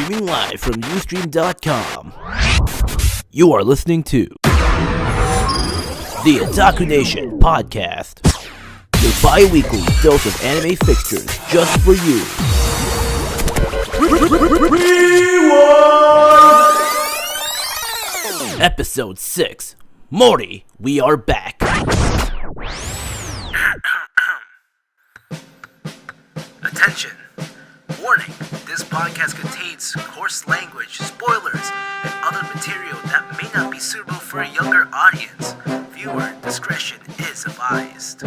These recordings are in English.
Streaming live from Ustream.com. You are listening to the Otaku Nation podcast. Your bi-weekly dose of anime fixtures just for you. Episode 6. Mori, we are back. Attention! Warning, this podcast contains coarse language, spoilers, and other material that may not be suitable for a younger audience. Viewer discretion is advised.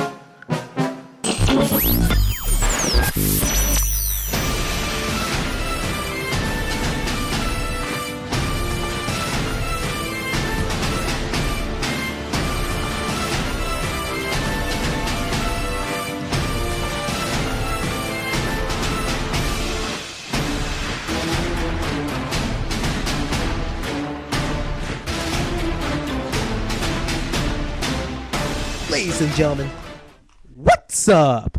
Ladies and gentlemen, what's up?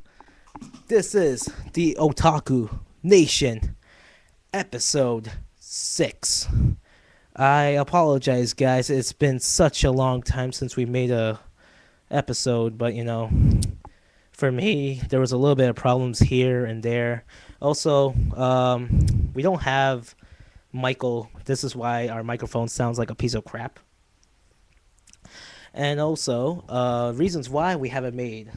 This is the Otaku Nation, episode 6. I apologize, guys. It's been such a long time since we made a episode, but for me, there was a little bit of problems here and there. Also, we don't have Michael. This is why our microphone sounds like a piece of crap. And also, reasons why we haven't made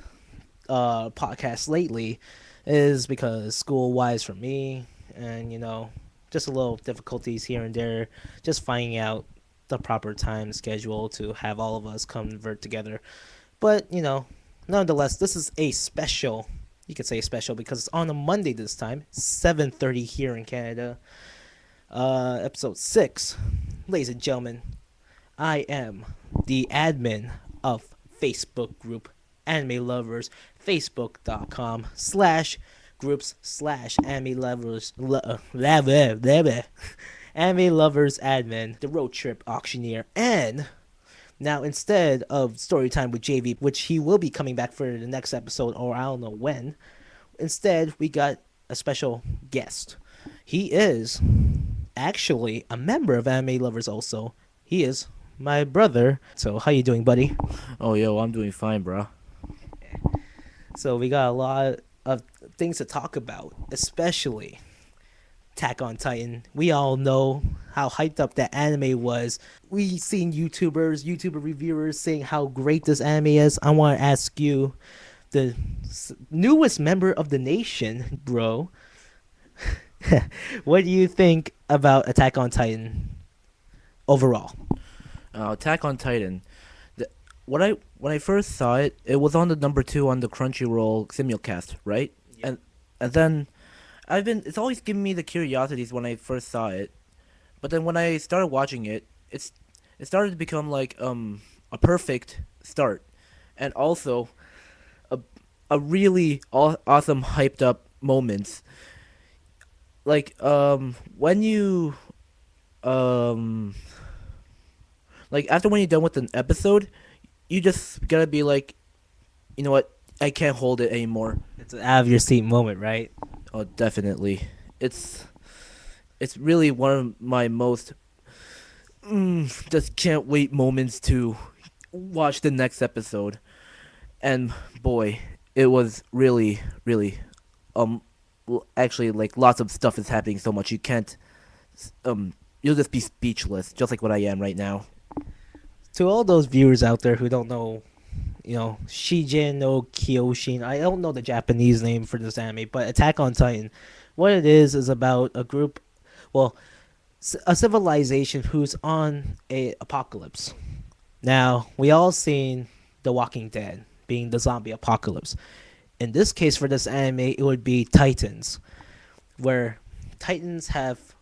podcasts lately is because school-wise for me, and, just a little difficulties here and there, just finding out the proper time schedule to have all of us convert together. But, nonetheless, this is a special, you could say special, because it's on a Monday this time, 7:30 here in Canada, episode 6. Ladies and gentlemen, I am the admin of Facebook group Anime Lovers, facebook.com/groups/Anime Lovers, Anime Lovers admin, the road trip auctioneer, and now instead of Storytime with JV, which he will be coming back for the next episode, or I don't know when, instead we got a special guest. He is actually a member of Anime Lovers also. He is my brother. So how you doing, buddy? Oh, yo, I'm doing fine, bro. So we got a lot of things to talk about, especially Attack on Titan. We all know how hyped up that anime was. We've seen YouTuber reviewers saying how great this anime is. I want to ask you, the newest member of the nation, bro, what do you think about Attack on Titan overall? Attack on Titan. When I first saw it, it was on the number 2 on the Crunchyroll simulcast, right? Yep. And then it's always given me the curiosities when I first saw it, but then when I started watching it, it started to become like a perfect start, and also a really awesome hyped up moments. Like when you like after when you're done with an episode, you just gotta be like, you know what? I can't hold it anymore. It's an out of your seat moment, right? Oh, definitely. It's really one of my most just can't wait moments to watch the next episode. And boy, it was really, really actually, like, lots of stuff is happening so much you can't you'll just be speechless, just like what I am right now. To all those viewers out there who don't know, Shijin no Kyoshin, I don't know the Japanese name for this anime, but Attack on Titan, what it is about a group, a civilization who's on a apocalypse. Now, we all seen The Walking Dead being the zombie apocalypse. In this case, for this anime, it would be Titans, where Titans have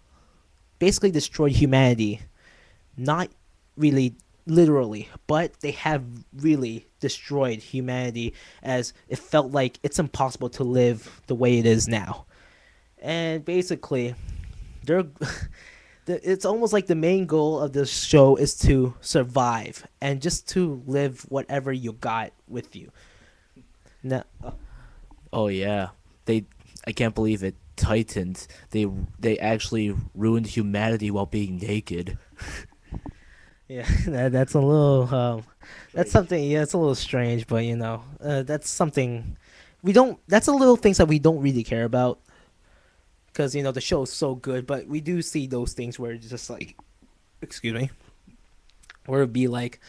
basically destroyed humanity. Not really literally, but they have really destroyed humanity, as it felt like it's impossible to live the way it is now. And basically, it's almost like the main goal of this show is to survive and just to live whatever you got with you. Now, oh yeah, I can't believe it. Titans, they actually ruined humanity while being naked. Yeah, that's a little that's Strange. something. Yeah, it's a little strange, but that's something we don't. That's a little things that we don't really care about because the show's so good. But we do see those things where it's just like, excuse me, where it'd be like,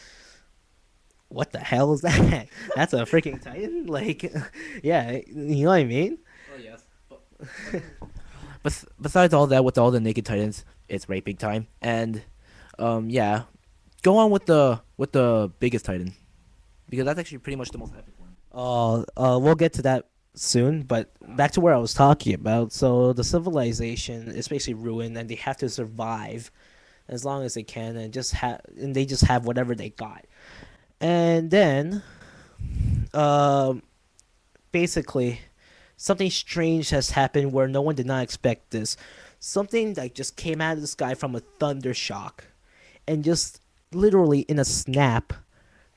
what the hell is that? That's a freaking Titan. Like, yeah, you know what I mean? Oh yes. But besides all that, with all the naked titans, it's raping time, and yeah, go on with the biggest titan because that's actually pretty much the most epic one. We'll get to that soon, but back to where I was talking about. So the civilization is basically ruined, and they have to survive as long as they can, and they just have whatever they got. And then, um, basically, something strange has happened where no one did not expect this. Something that just came out of the sky from a thunder shock, and just literally in a snap,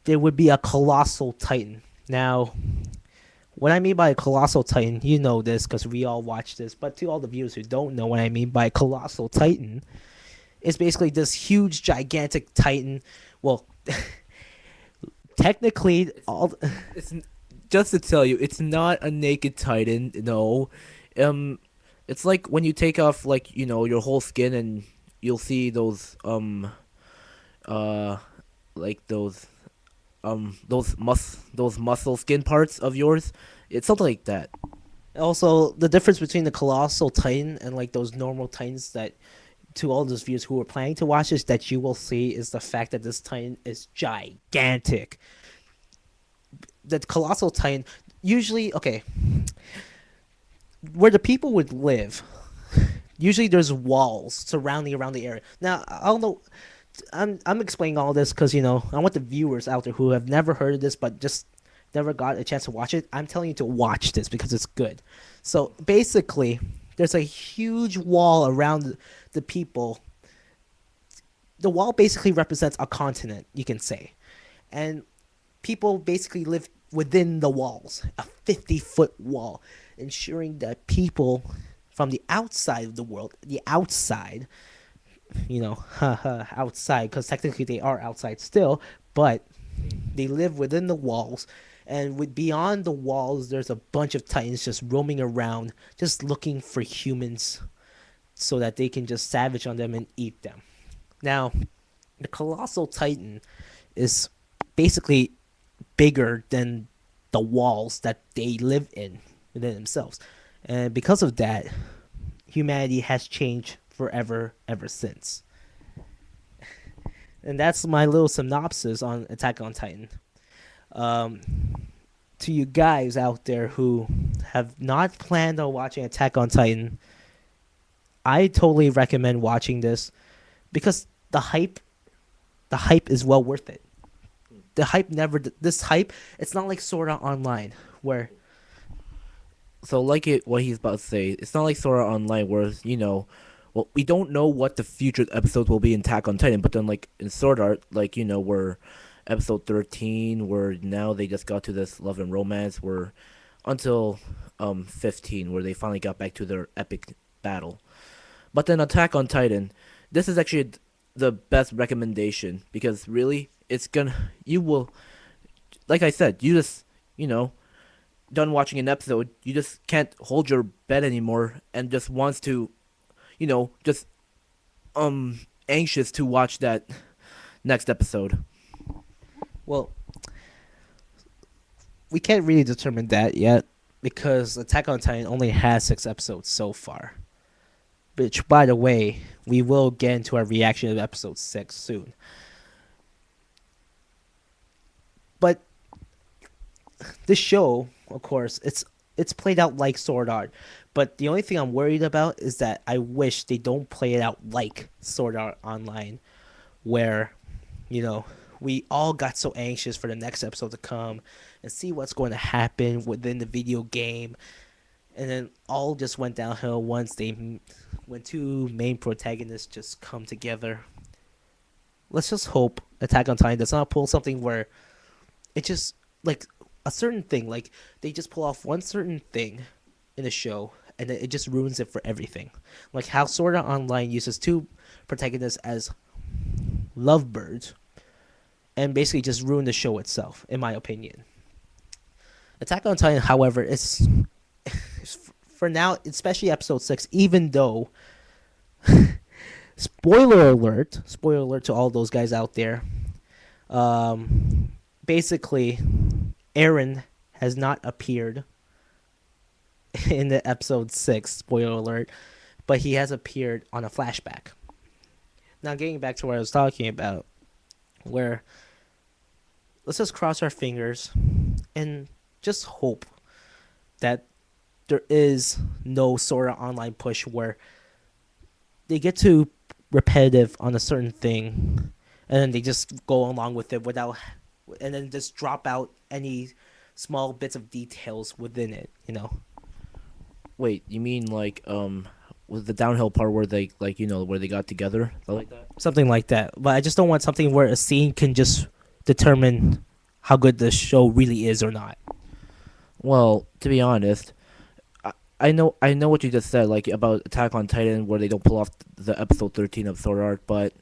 there would be a colossal titan. Now, what I mean by a colossal titan, you know this because we all watch this, but to all the viewers who don't know what I mean by colossal titan, it's basically this huge, gigantic titan. Well, technically, all It's just to tell you, it's not a naked titan. No, um, it's like when you take off like your whole skin and you'll see uh like those muscle skin parts of yours. It's something like that. also the difference between the colossal titan and like those normal titans that to all those viewers who are planning to watch this that you will see is the fact that this titan is gigantic. The colossal titan usually okay where the people would live. Usually there's walls surrounding around the area. Now I don't know. I'm explaining all this because I want the viewers out there who have never heard of this but just never got a chance to watch it. I'm telling you to watch this because it's good. So basically, there's a huge wall around the people. The wall basically represents a continent, you can say, and people basically live within the walls, a 50-foot wall, ensuring that people from the outside of the world, the outside, outside, because technically they are outside still, but they live within the walls. And with beyond the walls, there's a bunch of titans just roaming around, just looking for humans so that they can just savage on them and eat them. Now, the colossal titan is basically bigger than the walls that they live in within themselves. And because of that, humanity has changed forever ever since. And that's my little synopsis on Attack on Titan. Um, to you guys out there who have not planned on watching Attack on Titan, I totally recommend watching this because the hype is well worth it. The hype never this hype, it's not like Sword Art Online where So like what he's about to say, it's not like Sword Art Online where well, we don't know what the future episodes will be in Attack on Titan, but then like in Sword Art, like we're episode 13, where now they just got to this love and romance, where until 15, where they finally got back to their epic battle. But then Attack on Titan, this is actually the best recommendation because really, you will, like I said, you just done watching an episode, you just can't hold your bed anymore and just wants to, just anxious to watch that next episode. well, we can't really determine that yet because Attack on Titan only has 6 episodes so far. Which, by the way, we will get into our reaction to episode 6 soon. But this show, of course, it's played out like Sword Art. But the only thing I'm worried about is that I wish they don't play it out like Sword Art Online, where, we all got so anxious for the next episode to come and see what's going to happen within the video game. And then all just went downhill when two main protagonists just come together. Let's just hope Attack on Titan does not pull something where it just like a certain thing, like they just pull off one certain thing in the show and it just ruins it for everything. Like how Sword Art Online uses two protagonists as lovebirds, and basically just ruin the show itself, in my opinion. Attack on Titan, however, is for now, especially episode 6, even though spoiler alert to all those guys out there. Basically, Eren has not appeared in the episode 6, spoiler alert, but he has appeared on a flashback. Now, getting back to what I was talking about, where let's just cross our fingers and just hope that there is no Sword Art Online push where they get too repetitive on a certain thing and then they just go along with it without, and then just drop out any small bits of details within it, you know. Wait, you mean like with the downhill part where they like where they got together, stuff like that? Something like that. But I just don't want something where a scene can just determine how good the show really is or not. Well, to be honest, I know what you just said, like about Attack on Titan, where they don't pull off the episode 13 of Sword Art, but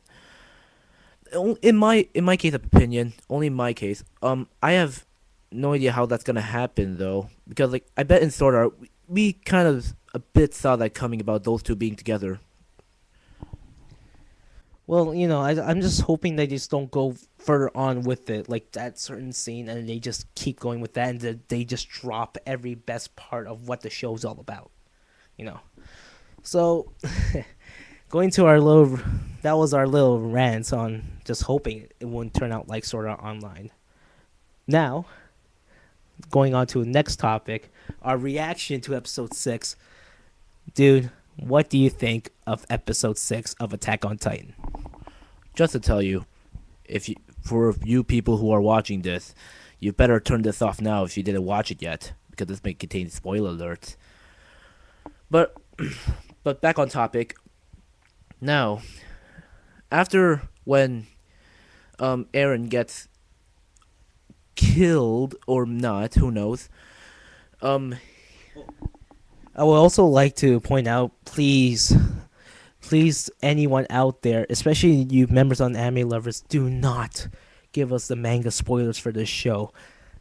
in my case of opinion, only in my case, I have no idea how that's gonna happen though, because like I bet in Sword Art we kind of a bit saw that coming about those two being together. Well, I'm just hoping they just don't go further on with it, like that certain scene, and they just keep going with that, and they just drop every best part of what the show's all about, So, going to that was our little rant on just hoping it wouldn't turn out like Sword Art Online. Now, going on to the next topic, our reaction to episode 6. Dude, what do you think of episode 6 of Attack on Titan? Just to tell you, for you people who are watching this, you better turn this off now if you didn't watch it yet, because this may contain spoiler alerts. But back on topic. Now, after when Eren gets killed or not, who knows? I would also like to point out, please, anyone out there, especially you members on Anime Lovers, do not give us the manga spoilers for this show,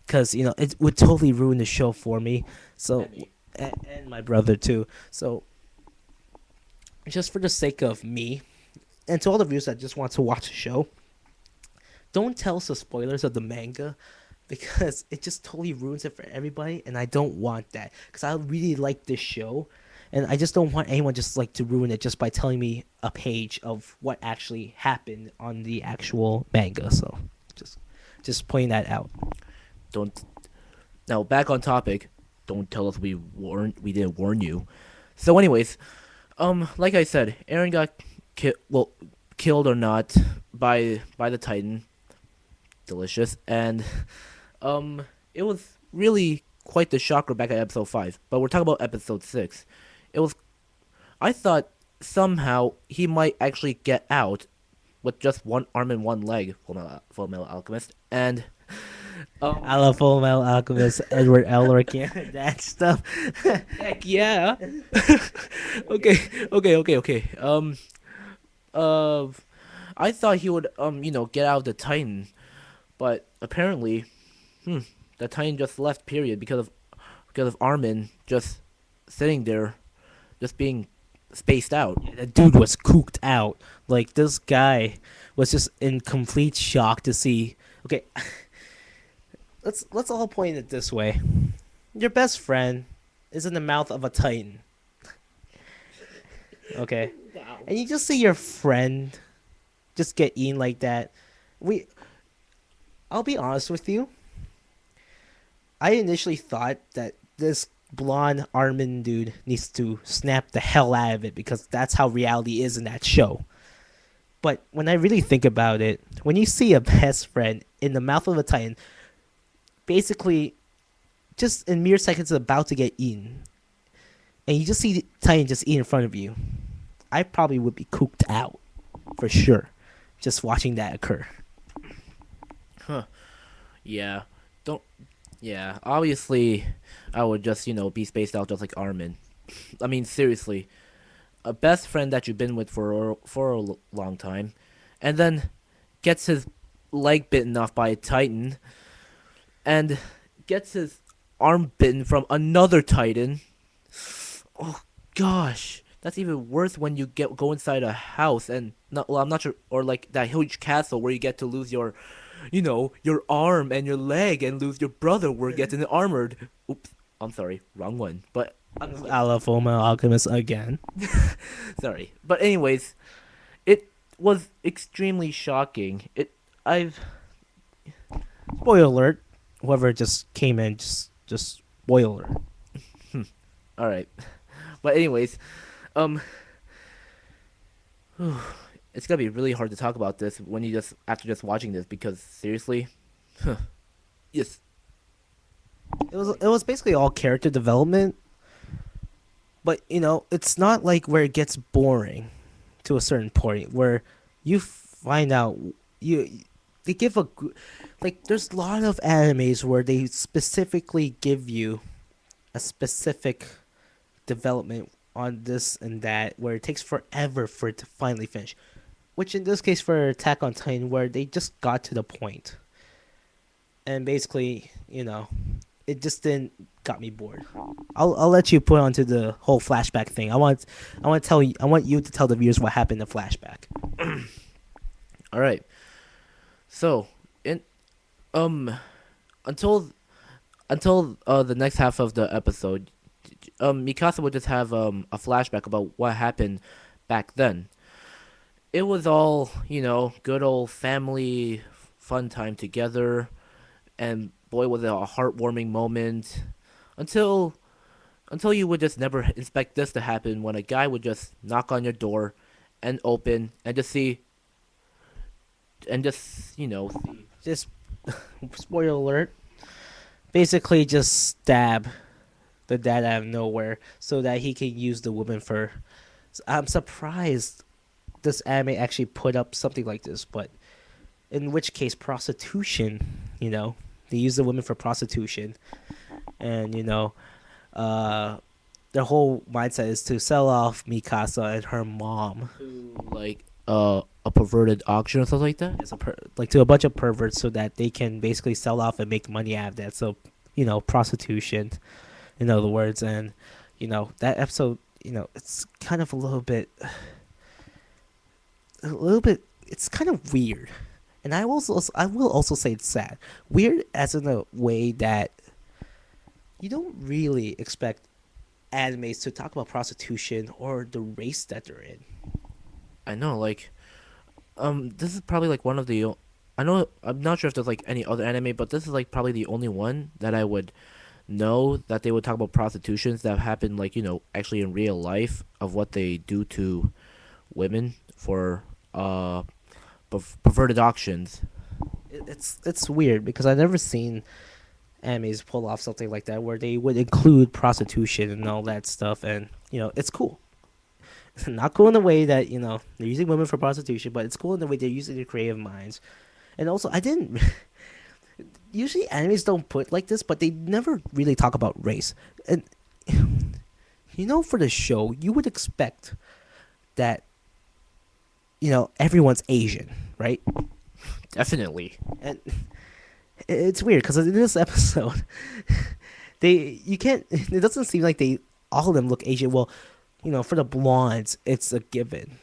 because it would totally ruin the show for me. So, and my brother too. So, just for the sake of me, and to all the viewers that just want to watch the show, don't tell us the spoilers of the manga, because it just totally ruins it for everybody, and I don't want that, because I really like this show, and I just don't want anyone just like to ruin it just by telling me a page of what actually happened on the actual manga. So just pointing that out. Now back on topic. Don't tell us we didn't warn you. So anyways, like I said, Eren got killed or not by the Titan. Delicious. And it was really quite the shocker back at episode 5. But we're talking about episode 6. I thought somehow he might actually get out with just one arm and one leg, Full Metal Alchemist, and I love Full Metal Alchemist, Edward Elric, yeah, that stuff. heck yeah. Okay. I thought he would get out of the Titan, but apparently, the Titan just left. Period, because of Armin just sitting there, just being spaced out. Yeah, the dude was cooked out. Like, this guy was just in complete shock to see. Okay, let's all point it this way: your best friend is in the mouth of a Titan. Okay, wow. And you just see your friend just get eaten like that. I'll be honest with you. I initially thought that this blonde Armin dude needs to snap the hell out of it, because that's how reality is in that show. But when I really think about it, when you see a best friend in the mouth of a Titan, basically just in mere seconds about to get eaten, and you just see the Titan just eat in front of you, I probably would be cooked out for sure, just watching that occur. Huh. Yeah. Yeah. Obviously, I would just be spaced out just like Armin. I mean, seriously, a best friend that you've been with for a long time, and then gets his leg bitten off by a titan, and gets his arm bitten from another titan. Oh gosh, that's even worse when you go inside a house and not. Well, I'm not sure, or like that huge castle where you get to lose your, your arm and your leg and lose your brother where getting armored. Oops, I'm sorry, wrong one. But I love Fullmetal Alchemist again. sorry. But anyways, it was extremely shocking. I've Spoiler alert. Whoever just came in, just spoiler alert. all right. But anyways, um, it's gonna be really hard to talk about this when you just after just watching this because seriously, yes, It was basically all character development, but it's not like where it gets boring to a certain point where you find out you they give like there's a lot of animes where they specifically give you a specific development on this and that where it takes forever for it to finally finish, which in this case for Attack on Titan where they just got to the point and basically it just didn't got me bored. I'll let you put onto the whole flashback thing. I want you to tell the viewers what happened in the flashback. all right. So in um until the next half of the episode, Mikasa would just have a flashback about what happened back then. It was all good old family fun time together, and boy was it a heartwarming moment. Until you would just never expect this to happen when a guy would just knock on your door, and open and just see, and just see. Just spoiler alert. Basically, just stab the dad out of nowhere so that he can use the woman for. I'm surprised this anime actually put up something like this, but in which case prostitution. They use the women for prostitution, and their whole mindset is to sell off Mikasa and her mom. Like a perverted auction or something like that. As like to a bunch of perverts so that they can basically sell off and make money out of that. So, prostitution, in other words. And, that episode, it's kind of a little bit, it's kind of weird. And I will also say it's sad. Weird as in a way that you don't really expect animes to talk about prostitution or the race that they're in. I know, like, this is probably like one of the. I know I'm not sure if there's like any other anime, but this is like probably the only one that I would know that they would talk about prostitutions that happen like actually in real life of what they do to women for perverted auctions. It's weird because I've never seen animes pull off something like that where they would include prostitution and all that stuff, and it's cool. Not cool in the way that they're using women for prostitution, but it's cool in the way they're using their creative minds. And also, I didn't. Usually, animes don't put like this, but they never really talk about race. And for the show, you would expect that everyone's Asian, right? Definitely. And it's weird because in this episode, you can't. It doesn't seem like all of them look Asian. Well, for the blondes, it's a given,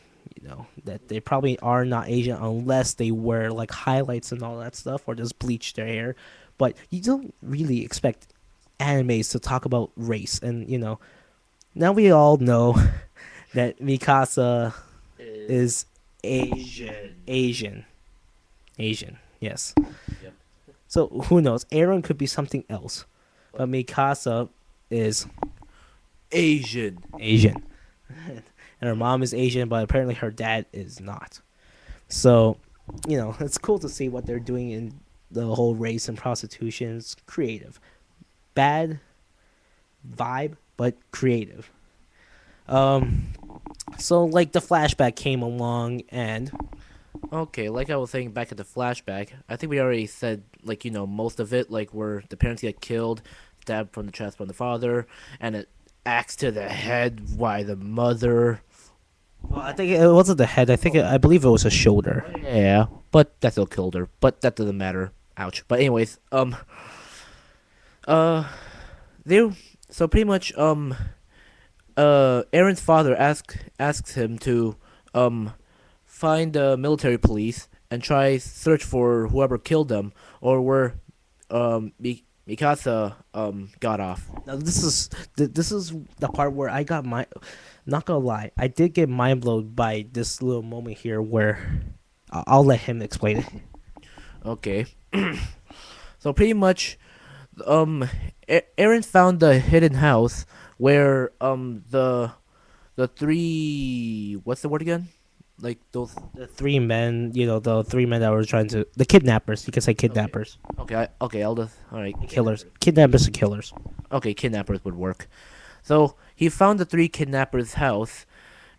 that they probably are not Asian unless they wear like highlights and all that stuff or just bleach their hair. But you don't really expect animes to talk about race. And, now we all know that Mikasa is Asian. Asian, yes. Yep. So who knows? Aaron could be something else. But Mikasa is Asian. And her mom is Asian, but apparently her dad is not. So, it's cool to see what they're doing in the whole race and prostitution. It's creative. Bad vibe, but creative. So like the flashback came along and Okay, like I was saying back at the flashback, I think we already said most of it, like where the parents get killed, stabbed from the chest from the father, and axe to the head by the mother. Well, I think it wasn't the head. I believe it was a shoulder. Yeah, but that still killed her. But that doesn't matter. Ouch. But anyways, uh, they so pretty much Aaron's father asks him to find the military police and try search for whoever killed them or where Mikasa got off. Now this is the part where I got my. Not gonna lie, I did get mind blown by this little moment here where I'll let him explain it. Okay. So pretty much Aaron found the hidden house where the three, what's the word again? Like those. The three men, the three men that were trying to the kidnappers. You can say kidnappers, Okay, I'll just all right. killers, kidnappers and killers. Okay, kidnappers would work. So he found the three kidnappers' house,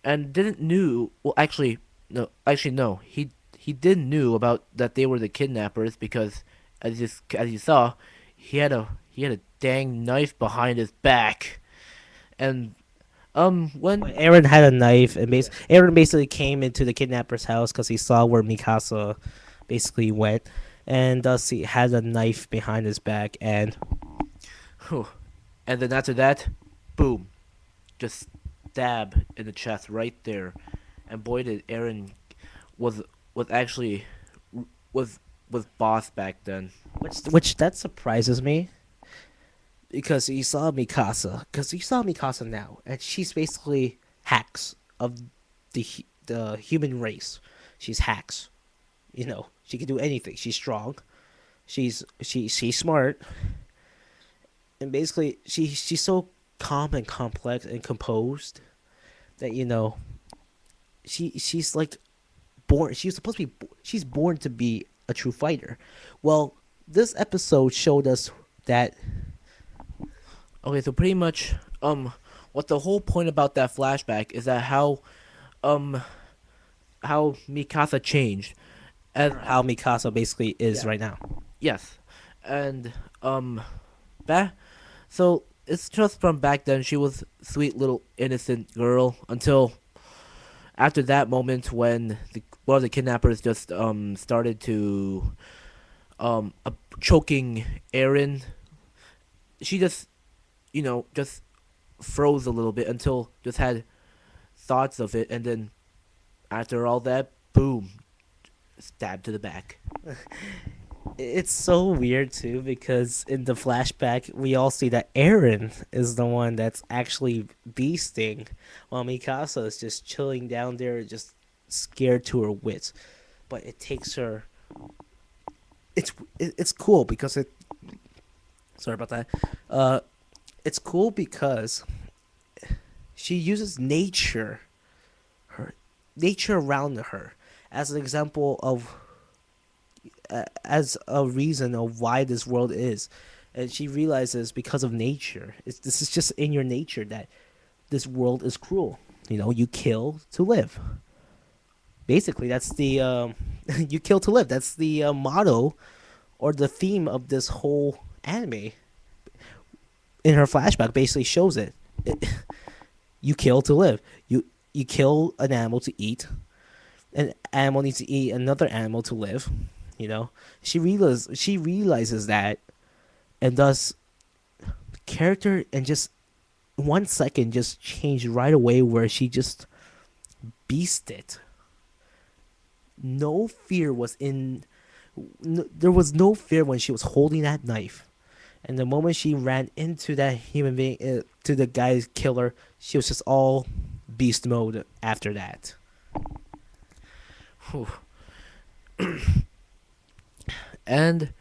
and didn't knew. Well, actually no. He didn't knew about that they were the kidnappers because, as you saw, he had a dang knife behind his back, and when But Aaron had a knife, and Aaron basically came into the kidnapper's house because he saw where Mikasa basically went, and thus he had a knife behind his back. And whew, and then after that, boom, just stab in the chest right there, and boy did Aaron was was actually was was boss back then. which that surprises me because he saw Mikasa now, and she's basically hacks of the human race. She's hacks, She can do anything. She's strong. She's smart, and basically she's so calm and complex and composed that she's like born. She's supposed to be. She's born to be a true fighter. Well, this episode showed us that. Okay, so pretty much, what the whole point about that flashback is that um, how Mikasa changed, and How Mikasa basically is Yeah. right now. yes, and back, so it's just from back then she was sweet little innocent girl until after that moment when one of the kidnappers just started to choking Aaron. She just just froze a little bit until just had thoughts of it, and then after all that, boom, stab to the back. It's so weird too because in the flashback we all see that Aaron is the one that's actually beasting, while Mikasa is just chilling down there, just scared to her wits. But it takes her. It's cool because it. Sorry about that. It's cool because she uses her nature around her, as an example of as a reason of why this world is, and she realizes because of nature, this is just in your nature that this world is cruel. You kill to live. Basically, that's the you kill to live. That's the motto or the theme of this whole anime. In her flashback, basically shows it. You kill to live. You kill an animal to eat. An animal needs to eat another animal to live. She realizes that, and thus the character in just 1 second just changed right away, where she just beasted. No fear was in. There was no fear when she was holding that knife. And the moment she ran into that human being, to the guy's killer, she was just all beast mode after that. Whew. And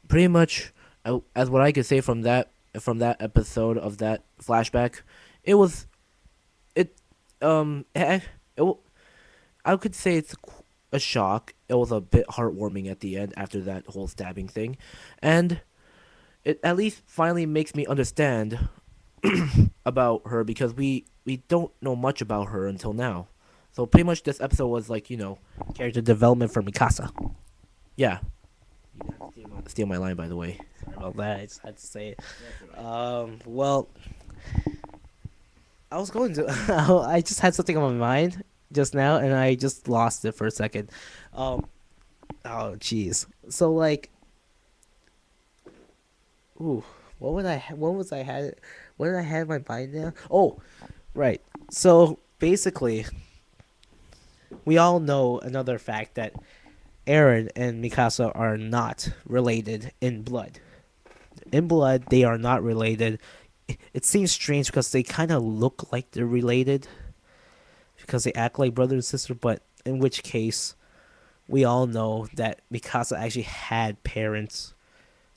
pretty much, as what I could say from that episode of that flashback, it was it it, I could say it's a shock. It was a bit heartwarming at the end after that whole stabbing thing, and it at least finally makes me understand about her because we don't know much about her until now. So pretty much this episode was like, Character development for Mikasa. yeah. Steal my line, by the way. Sorry about that. I just had to say it. Well, I was going to. I just had something on my mind just now, and I just lost it for a second. Um. Oh, jeez. So like, ooh, what would I? What was I had? What did I have in my mind now? Oh, right. So basically, we all know another fact that Eren and Mikasa are not related in blood. In blood, they are not related. It seems strange because they kind of look like they're related because they act like brother and sister, but in which case, we all know that Mikasa actually had parents.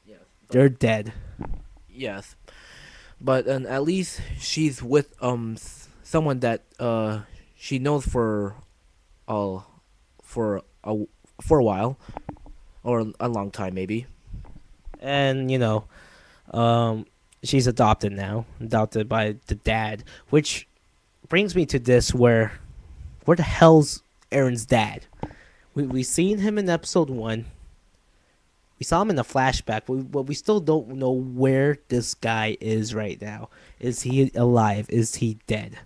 Yes. They're dead. Yes, but at least she's with someone that she knows uh for a for a while or a long time maybe. And, she's adopted now. Adopted by the dad. Which brings me to this where the hell's Eren's dad? We seen him in episode 1. We saw him in the flashback, but we still don't know where this guy is right now. Is he alive? Is he dead?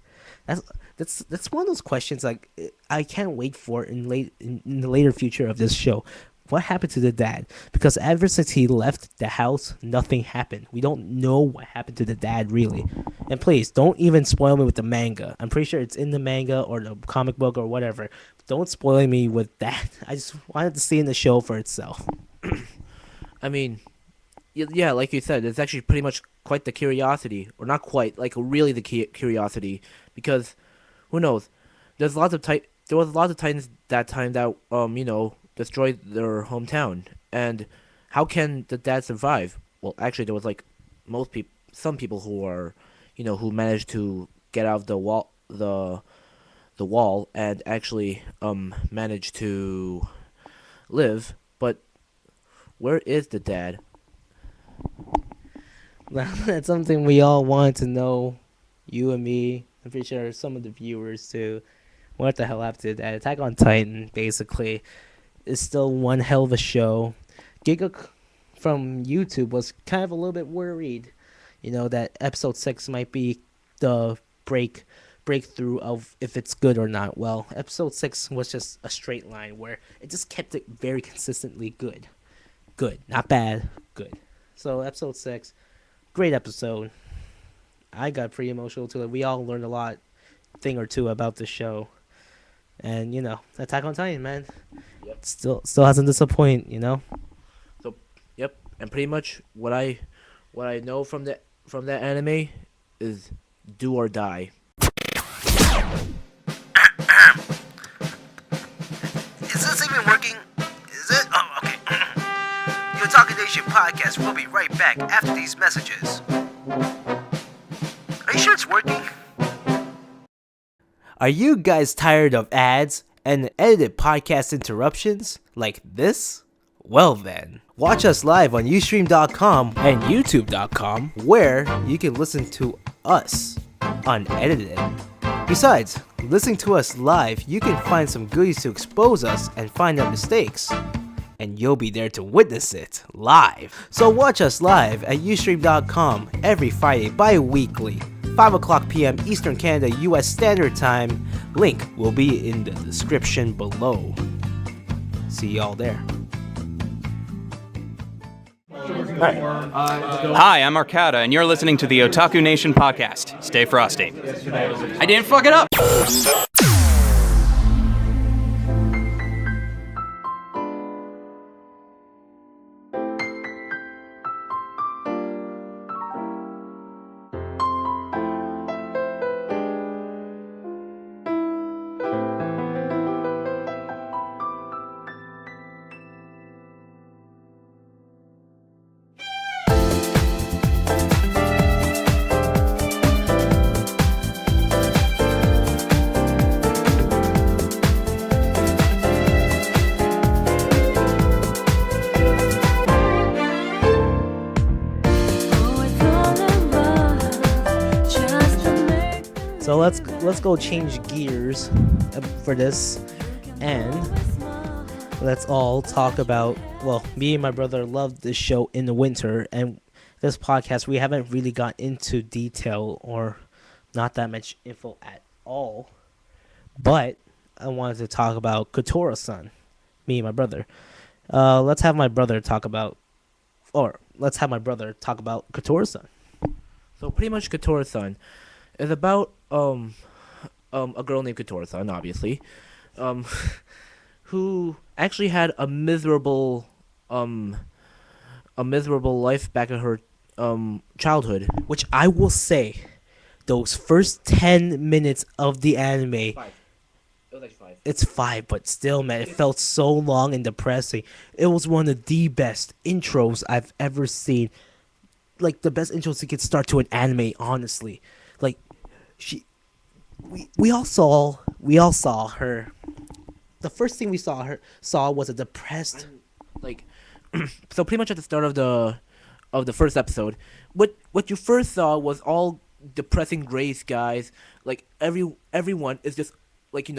That's that's one of those questions like I can't wait for in the later future of this show. What happened to the dad? Because ever since he left the house, nothing happened. We don't know what happened to the dad really. And please don't even spoil me with the manga. I'm pretty sure it's in the manga or the comic book or whatever. Don't spoil me with that. I just wanted to see in the show for itself. I mean, yeah, like you said, it's actually pretty much quite the curiosity, or not quite, like really the curiosity, because who knows? There was lots of titans that time that destroyed their hometown, and how can the dad survive? Well, actually, there was like some people who are, who managed to get out of the wall and actually managed to live, but where is the dad? That's something we all want to know. You and me. I'm pretty sure some of the viewers too. What the hell happened to that? Attack on Titan, basically, is still one hell of a show. Giga from YouTube was kind of a little bit worried, that episode 6 might be the breakthrough of if it's good or not. Well, episode 6 was just a straight line where it just kept it very consistently good. Good, not bad, good. So episode 6, great episode. I got pretty emotional too. We all learned thing or two about the show. And Attack on Titan, man, Yep. still hasn't disappointed. So, yep, and pretty much what I know from that anime is do or die. Is this even working? Is it? Oh, okay. Your Otaku Nation podcast will be right back after these messages. Are you sure it's working? Are you guys tired of ads and edited podcast interruptions like this? Well then, watch us live on Ustream.com and YouTube.com, where you can listen to us unedited. Besides, listening to us live, you can find some goodies to expose us and find our mistakes. And you'll be there to witness it live. So watch us live at Ustream.com every Friday bi-weekly, 5 o'clock p.m. Eastern Canada US Standard Time. Link will be in the description below. See y'all there. Hi, I'm Arcata, and you're listening to the Otaku Nation podcast. Stay frosty. I didn't fuck it up! So let's go change gears for this, and let's all talk about. Well, me and my brother loved this show in the winter, and this podcast we haven't really got into detail or not that much info at all. But I wanted to talk about Kotoura-san, me and my brother. Let's have my brother talk about Kotoura-san. So pretty much Kotoura-san is about a girl named Kotoura-san, obviously, um who actually had um a miserable life back in her childhood. Which I will say, those first 10 minutes of the anime, 5. It was like 5. it's 5, but still, man, it felt so long and depressing. It was one of the best intros I've ever seen. Like, the best intros you could start to an anime, honestly. Like, she, we all saw her. The first thing we saw was a depressed. Like so pretty much at the start of the first episode, what you first saw was all depressing gray skies. Like everyone is just like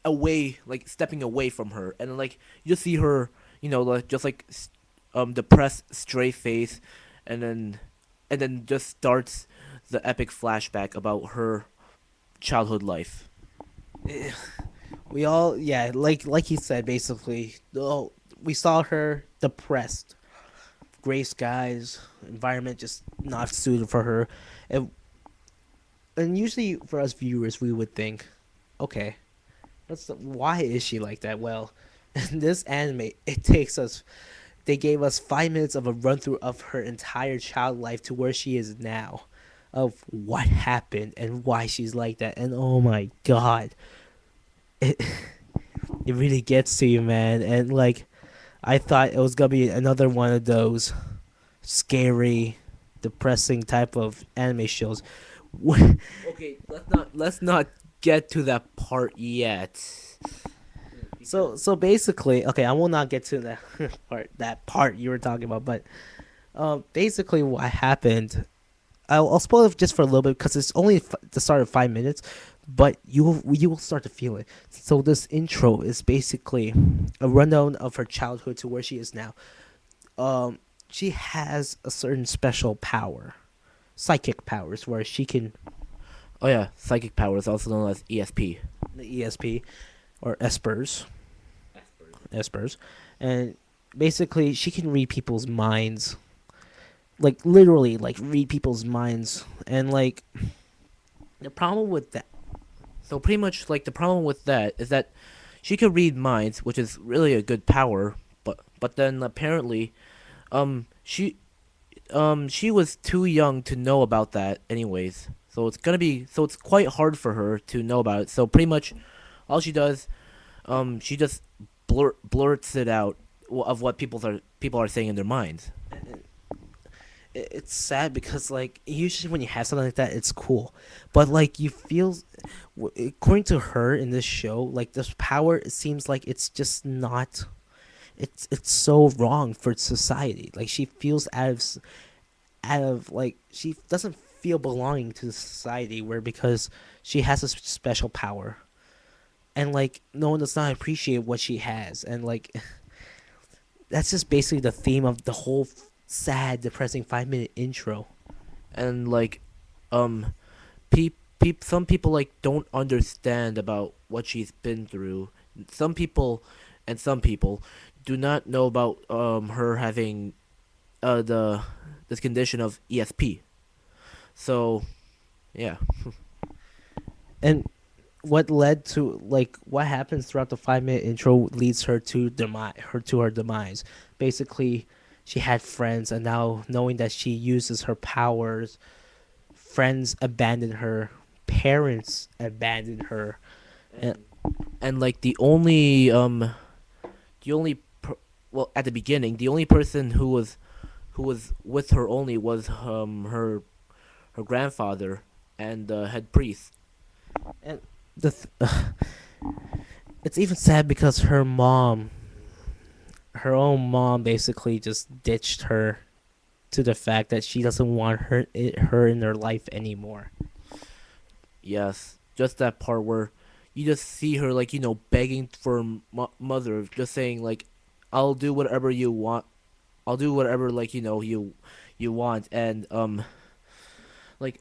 away, like stepping away from her, and then, like you just see her, like just like depressed straight face, and then just starts the epic flashback about her childhood life. We all, yeah, like he said, basically, we saw her depressed, gray skies, environment just not suited for her, and usually for us viewers, we would think, okay, why is she like that? Well, in this anime, they gave us 5 minutes of a run through of her entire child life to where she is now, of what happened and why she's like that, and oh my god, it it really gets to you, man. And like, I thought it was gonna be another one of those scary, depressing type of anime shows. Okay, let's not get to that part yet. So basically, okay, I will not get to that part you were talking about, but basically what happened. I'll spoil it just for a little bit because it's only the start of 5 minutes, but you will start to feel it. So this intro is basically a rundown of her childhood to where she is now. She has a certain special power, psychic powers, where she can, Oh yeah, psychic powers, also known as ESP. the ESP or espers, and basically she can read people's minds, like literally, like read people's minds, and like the problem with that. So pretty much, like the problem with that is that she could read minds, which is really a good power, but then apparently, she was too young to know about that anyways. So it's quite hard for her to know about it. So pretty much, all she does, she just blurts it out of what people are saying in their minds. It's sad because like usually when you have something like that, it's cool, but like you feel, according to her in this show, like this power, it seems like it's just not, it's so wrong for society. Like she feels out of like she doesn't feel belonging to the society, where because she has a special power, and like no one does not appreciate what she has, and like that's just basically the theme of the whole sad, depressing 5 minute intro. And like, um, some people like don't understand about what she's been through. Some people, and some people do not know about her having the this condition of ESP. So, yeah. And what happens throughout the 5 minute intro leads her to her demise. Basically, she had friends, and now knowing that she uses her powers, friends abandon her, parents abandon her, and And like well, at the beginning, the only person who was with her only was her grandfather and the head priest. and the it's even sad because her own mom basically just ditched her to the fact that she doesn't want her in her life anymore. Yes, just that part where you just see her like begging for mother, just saying like, "I'll do whatever you want. I'll do whatever like you want," and like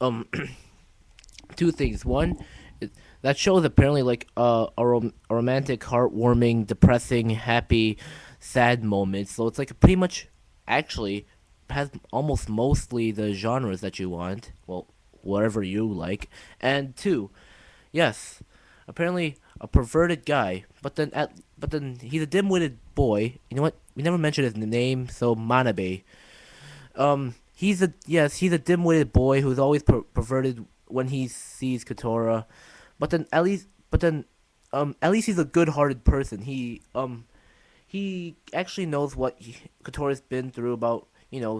um two things. One, that show is apparently like a romantic, heartwarming, depressing, happy, sad moment. So it's like pretty much actually has almost mostly the genres that you want. Well, whatever you like. And two, yes, apparently a perverted guy, but then he's a dim-witted boy. You know what? We never mentioned his name, so Manabe. He's a dim-witted boy who's always perverted when he sees Kotora, but then at least he's a good-hearted person. He actually knows what Kotora's been through about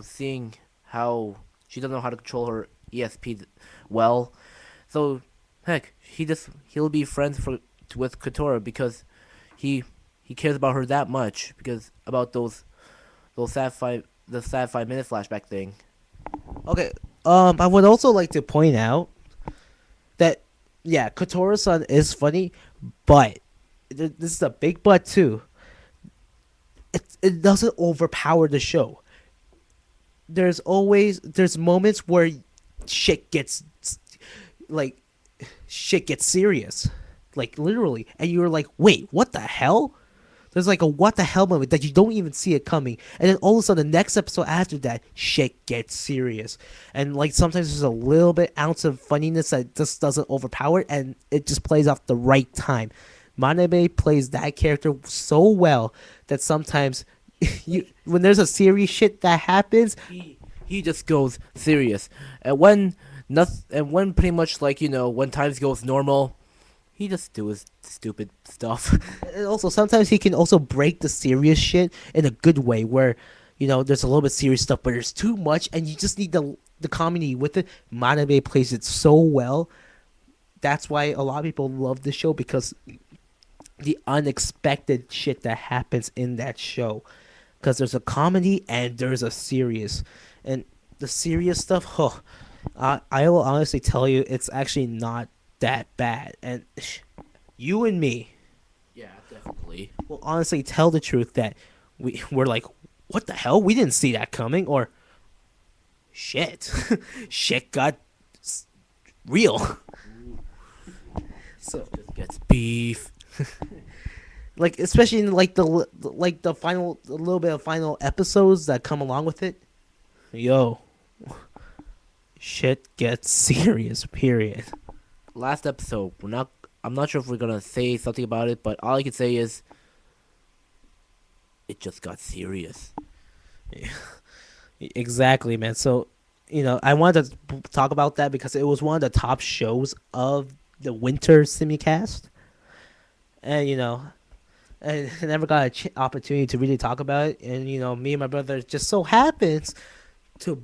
seeing how she doesn't know how to control her ESP well. So heck, he'll be friends with Kotora because he he cares about her that much because about those sad 5 minute flashback thing. Okay. I would also like to point out that yeah, Kotoura-san is funny, but this is a big but too. It doesn't overpower the show. There's moments where shit gets like shit gets serious, like literally, and you're like, wait, what the hell? There's like a what the hell moment that you don't even see it coming, and then all of a sudden the next episode after that, shit gets serious, and like sometimes there's a little bit ounce of funniness that just doesn't overpower it, and it just plays off the right time. Manabe plays that character so well that sometimes when there's a serious shit that happens, He just goes serious, and when pretty much like when times goes normal, he just do his stupid stuff. and also sometimes he can also break the serious shit in a good way where there's a little bit serious stuff but there's too much and you just need the comedy with it. Manabe plays it so well. That's why a lot of people love the show, because the unexpected shit that happens in that show, because there's a comedy and there's a serious, and the serious stuff, I will honestly tell you it's actually not that bad, and you and me Yeah, definitely. will honestly tell the truth that we're like, what the hell, we didn't see that coming, or shit shit got real. So Just gets beef. like especially in like the final, a little bit of final episodes that come along with it, yo, shit gets serious, period. Last episode, I'm not sure if we're gonna say something about it, but all I can say is it just got serious. Exactly, man. So I wanted to talk about that because it was one of the top shows of the winter simulcast, and I never got an opportunity to really talk about it, and me and my brother just so happens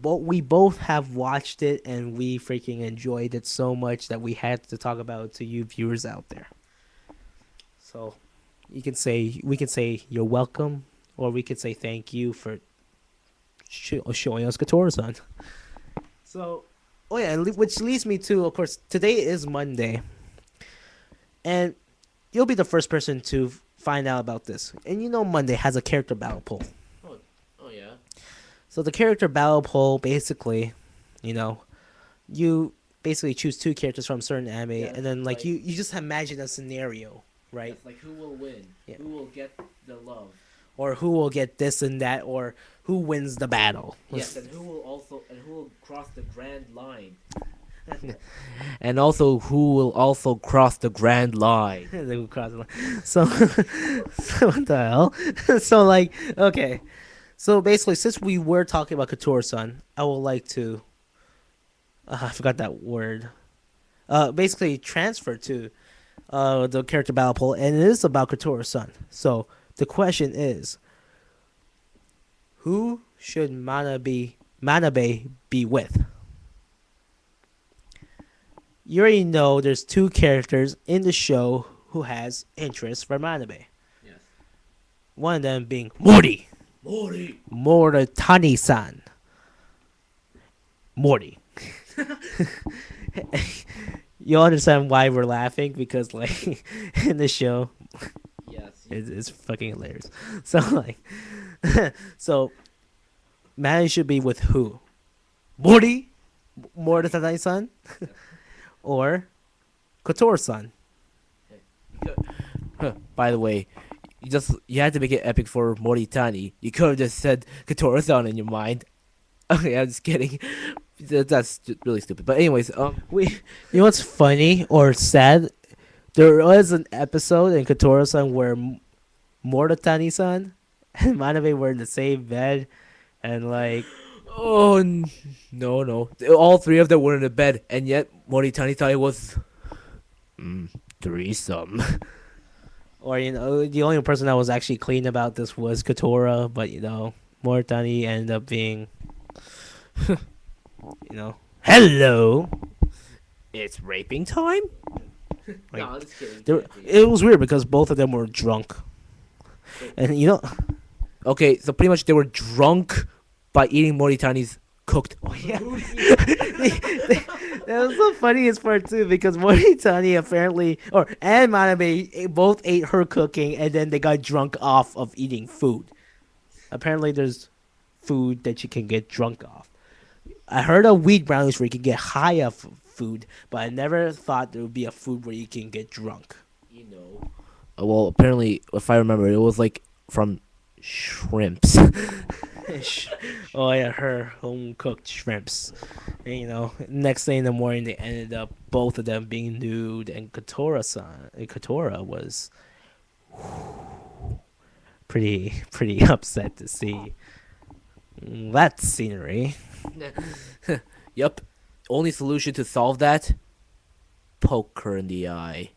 we both have watched it and we freaking enjoyed it so much that we had to talk about it to you viewers out there. So we can say you're welcome, or we could say thank you for showing us Kotoura-san. So, oh yeah, which leads me to, of course, today is Monday, and you'll be the first person to find out about this. And Monday has a character battle poll. Oh yeah. So the character battle poll, basically, you basically choose two characters from certain anime, Yeah, and then like- you just imagine a scenario, right? Yes, like who will win? Yeah. Who will get the love? Or who will get this and that, or who wins the battle. Yes, and who will cross the grand line? And also, who will also cross the grand line? They will cross the line. So, so what the hell? So like, okay. So basically, since we were talking about Kotoura-san, I would like to. I forgot that word. Basically, transfer to the character battle poll, and it is about Kotoura-san. So the question is, who should Manabe be with? You already know there's two characters in the show who has interest for Manabe. Yes. One of them being Mori. Mori. Moritani-san. Mori. You'll understand why we're laughing, because like in the show Yes. it's fucking hilarious. So like so Manny should be with who? Mori Mori-san, or Kotoura-san. By the way, you had to make it epic for Moritani. You could have just said Kotoura-san in your mind. Okay, I'm just kidding. That's really stupid. But anyways, We, you know what's funny or sad? There was an episode in Kotoura-san where Moritani-san and Manabe were in the same bed, and like, oh no, all three of them were in the bed, and yet Moritani thought it was threesome. or the only person that was actually clean about this was Kotora, but Moritani ended up being, hello. It's raping time. Like, No, I'm just kidding. it was weird because both of them were drunk, and Okay, so pretty much they were drunk by eating Moritani's cooked. Oh yeah, that was the funniest part too because Moritani apparently, and Manabe both ate her cooking and then they got drunk off of eating food. Apparently, there's food that you can get drunk off. I heard of wheat brownies where you can get high off of food, but I never thought there would be a food where you can get drunk. Well, apparently, if I remember, it was like from shrimps. Oh yeah, her home cooked shrimps. And, next thing in the morning, they ended up both of them being nude, and Kotora was pretty upset to see that scenery. Yup. Only solution to solve that: poke her in the eye.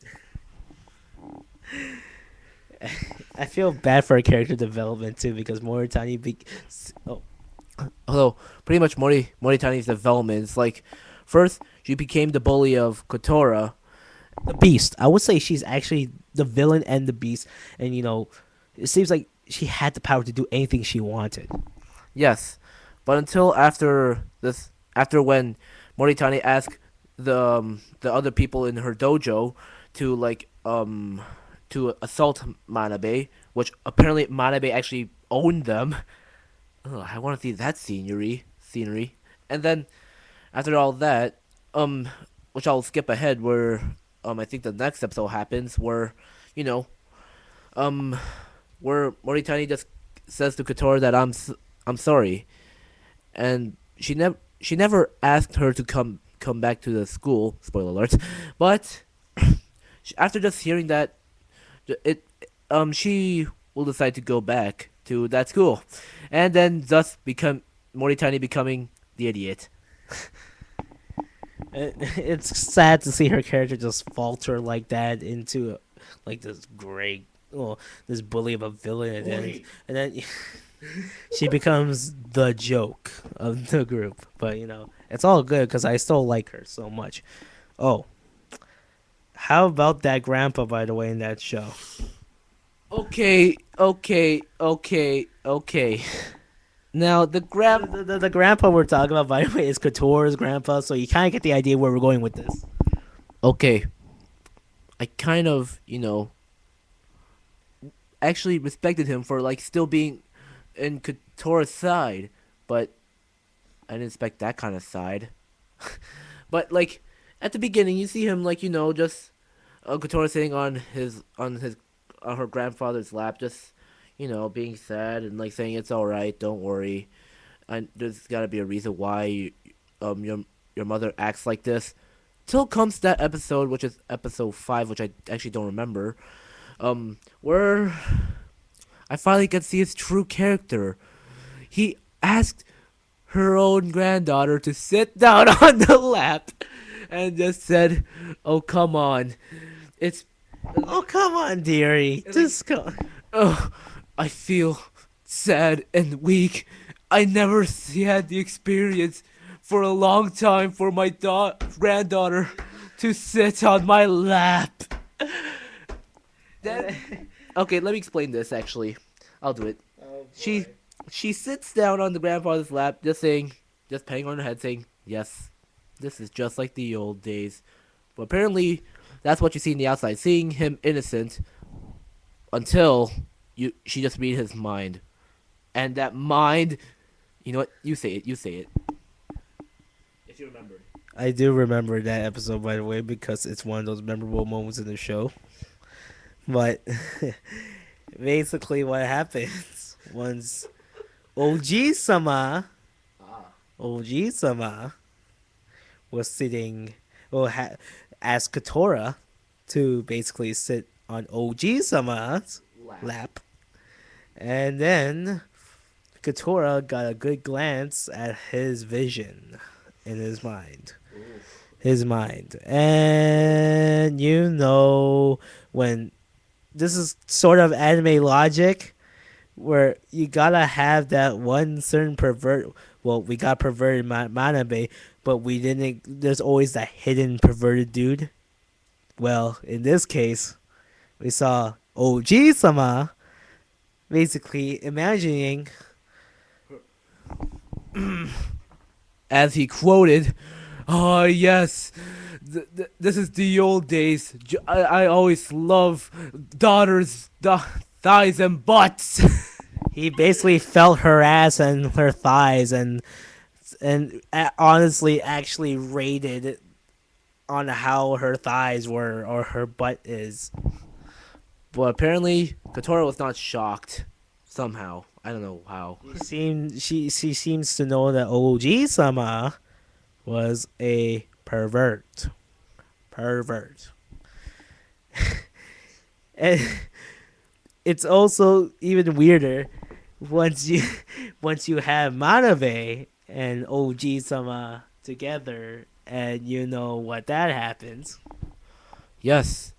I feel bad for her character development too because Moritani Although, pretty much Moritani's development is like, first, she became the bully of Kotora. the beast. I would say she's actually the villain and the beast, and it seems like she had the power to do anything she wanted. Yes. But until after when Moritani asked the other people in her dojo to assault Manabe, which apparently Manabe actually owned them. Ugh, I want to see that scenery. And then after all that, which I'll skip ahead, where I think the next episode happens, where where Moritani just says to Kotora that I'm sorry, and she never asked her to come back to the school. Spoiler alert, but after just hearing that, she will decide to go back to that school, and then thus become Moritani becoming the idiot. It's sad to see her character just falter like that into like this this bully of a villain, and then she becomes the joke of the group. But it's all good because I still like her so much. Oh, how about that grandpa, by the way, in that show? Okay. Now the The grandpa we're talking about, by the way, is Kotora's grandpa, so you kind of get the idea where we're going with this. Okay. I kind of, actually respected him for like still being in Kotora's side, but I didn't expect that kind of side. But like at the beginning, you see him like just Kotora sitting on her grandfather's lap, just being sad and like saying it's all right, don't worry. And there's got to be a reason why your mother acts like this. Till comes that episode, which is episode 5, which I actually don't remember, where I finally get to see his true character. He asked her own granddaughter to sit down on the lap and just said, "Oh, come on. Oh, come on, dearie. Just go. Oh, I feel sad and weak. I never had the experience for a long time for my granddaughter to sit on my lap." Okay, let me explain this actually. I'll do it. She sits down on the grandfather's lap, just patting on her head, saying, "Yes, this is just like the old days." But apparently, that's what you see in the outside, seeing him innocent until she just read his mind, and that mind, you know what? You say it. If you remember. I do remember that episode, by the way, because it's one of those memorable moments in the show. But basically, what happens once OG-sama, OG-sama was sitting, well, asked Kotoura to basically sit on OG-sama's lap. And then Kotoura got a good glance at his vision in his mind. And when this is sort of anime logic where you gotta have that one certain pervert. Well, we got perverted Manabe, but we didn't. There's always that hidden perverted dude. Well, in this case, we saw OG-sama basically imagining, As he quoted, "Oh yes, this is the old days. I always love daughters' thighs and butts." he basically felt her ass and her thighs and honestly actually rated on how her thighs were or her butt is. But apparently, Kotoura was not shocked. Somehow, I don't know how. She seems to know that OG-sama was a pervert. And it's also even weirder once you have Manabe and OG-sama together, and you know what that happens. Yes,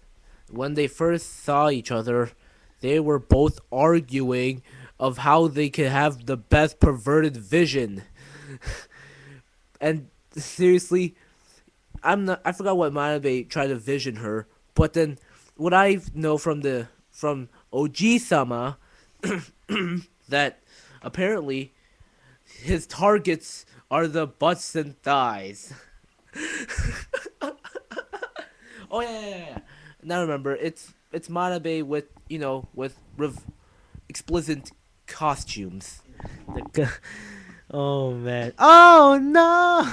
when they first saw each other, they were both arguing of how they could have the best perverted vision. And seriously, I forgot what Manabe tried to vision her, but then what I know from OG-sama that apparently his targets are the butts and thighs. Oh yeah. Now remember, it's Manabe with explicit costumes. Oh man! Oh no!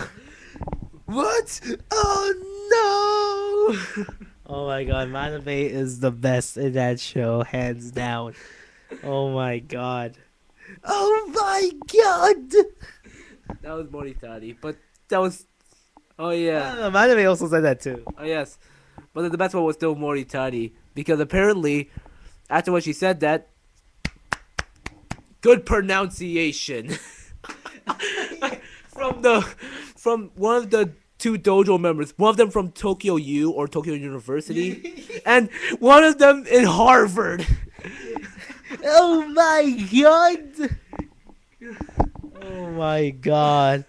What? Oh no! Oh my god, Manabe is the best in that show, hands down. Oh my god. Oh my god! That was Moritari, but that was. Oh yeah. Manabe also said that too. Oh yes, but the best one was still Moritari because apparently, after what she said, that good pronunciation from one of the two dojo members, one of them from Tokyo U or Tokyo University, and one of them in Harvard. Oh my god! Oh my god.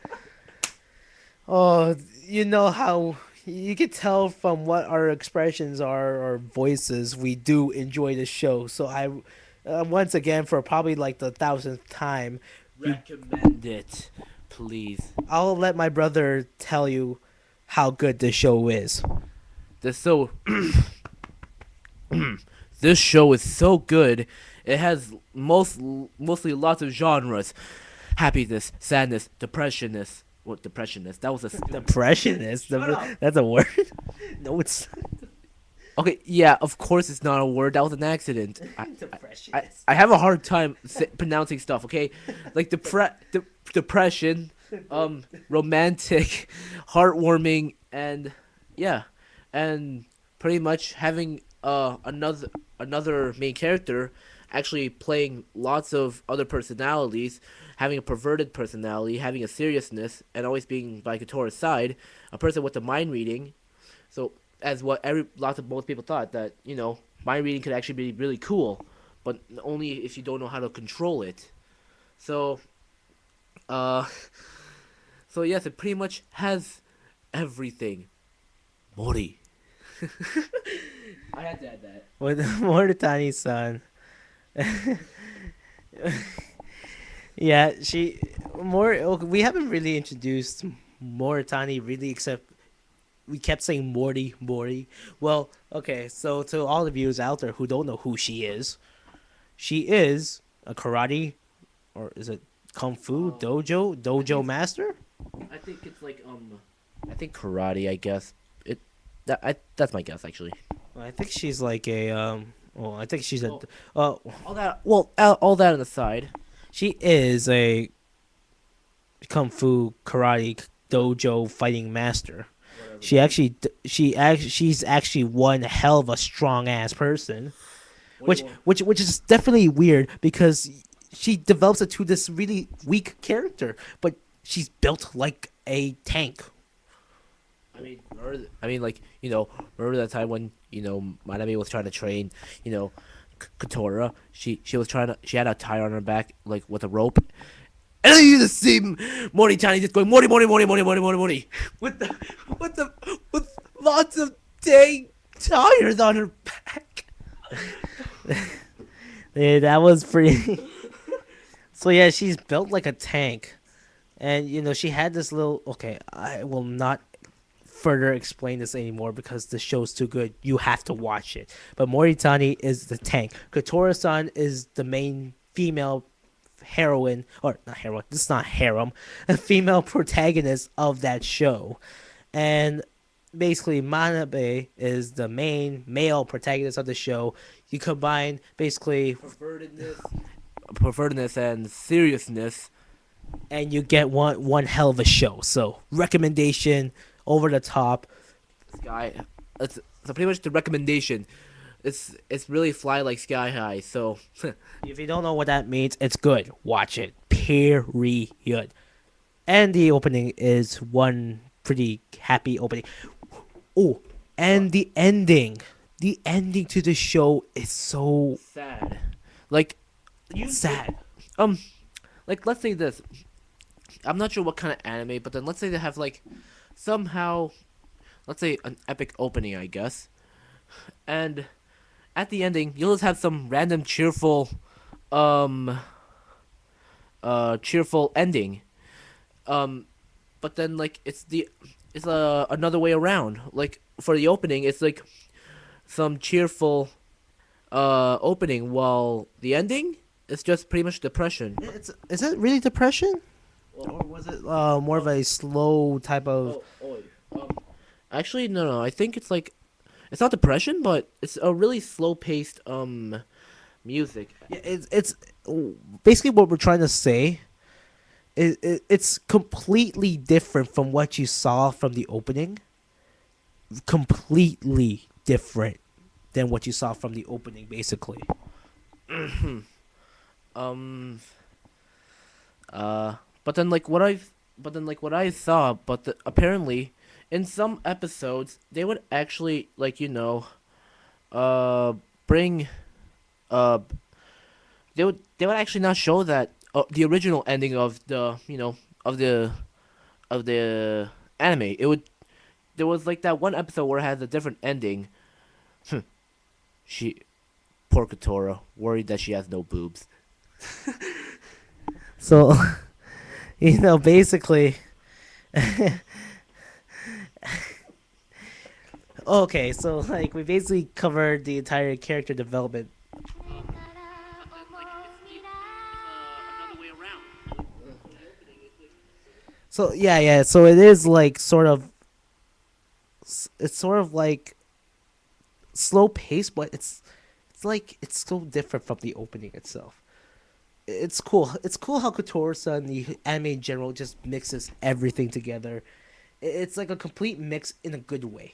Oh, you know how you can tell from what our expressions are or voices, we do enjoy the show. So I, once again, for probably like the 1000th time, Recommend it, please. I'll let my brother tell you how good the show is. This this show is so good. It has mostly lots of genres: happiness, sadness, depressionist. What depressionist? That was a Depressionist? That's a word? No, it's okay. Yeah, of course it's not a word. That was an accident. Depressionist. I have a hard time pronouncing stuff. Okay, like depression, romantic, heartwarming, and yeah, and pretty much having another main character actually playing lots of other personalities, having a perverted personality, having a seriousness, and always being by Kotoura's side, a person with the mind reading. So as what most people thought, that mind reading could actually be really cool, but only if you don't know how to control it. So yes, it pretty much has everything. Mori. I had to add that. With Moritani-san. Yeah, we haven't really introduced Moritani really, except we kept saying Mori. Well, okay, so to all the viewers out there who don't know who she is a karate, or is it kung fu dojo master? I think it's like I think karate. I guess it. That's my guess actually. I think she's like a Well, I think she's a. Oh. Uh, All that on the side. she is a kung fu karate dojo fighting master. She's actually one hell of a strong ass person, which is definitely weird because she develops it to this really weak character, but she's built like a tank. Like remember that time when Manami was trying to train, Kotora. She had a tire on her back like with a rope, and then you just see Mori Tiny just going Mori Mori Mori Mori Mori Mori Mori with lots of dang tires on her back. Yeah, that was pretty. So yeah, she's built like a tank, and she had this little. Okay, I will not further explain this anymore because the show's too good. You have to watch it. But Moritani is the tank. Kotoura-san is the main female heroine, or not heroine. This is not harem, a female protagonist of that show, and basically Manabe is the main male protagonist of the show. You combine basically pervertedness and seriousness. and you get one hell of a show. So recommendation, over the top. Sky. So pretty much the recommendation. It's really fly like sky high. So If you don't know what that means, it's good. Watch it. Period. And the opening is one pretty happy opening. Oh, and the ending. The ending to the show is so sad. Like sad. like let's say this. I'm not sure what kind of anime, but then let's say they have like somehow, let's say an epic opening, I guess, and at the ending you'll just have some random cheerful ending, but then like it's another way around. Like for the opening it's like some cheerful opening, while the ending is just pretty much depression. Is it really depression? Or was it more of a slow type of? Actually, no. I think it's like, it's not depression, but it's a really slow paced music. Yeah, it's basically what we're trying to say. It's completely different from what you saw from the opening. Completely different than what you saw from the opening, basically. But then like what I saw, apparently in some episodes they would actually like bring they would actually not show that the original ending of the of the anime. There was like that one episode where it has a different ending. She, poor Kotora, worried that she has no boobs. So, basically. Okay, so like we basically covered the entire character development. So yeah. So it is like it's sort of like slow pace, but it's like it's so different from the opening itself. It's cool. It's cool how Kotoura-san, the anime in general, just mixes everything together. It's like a complete mix in a good way.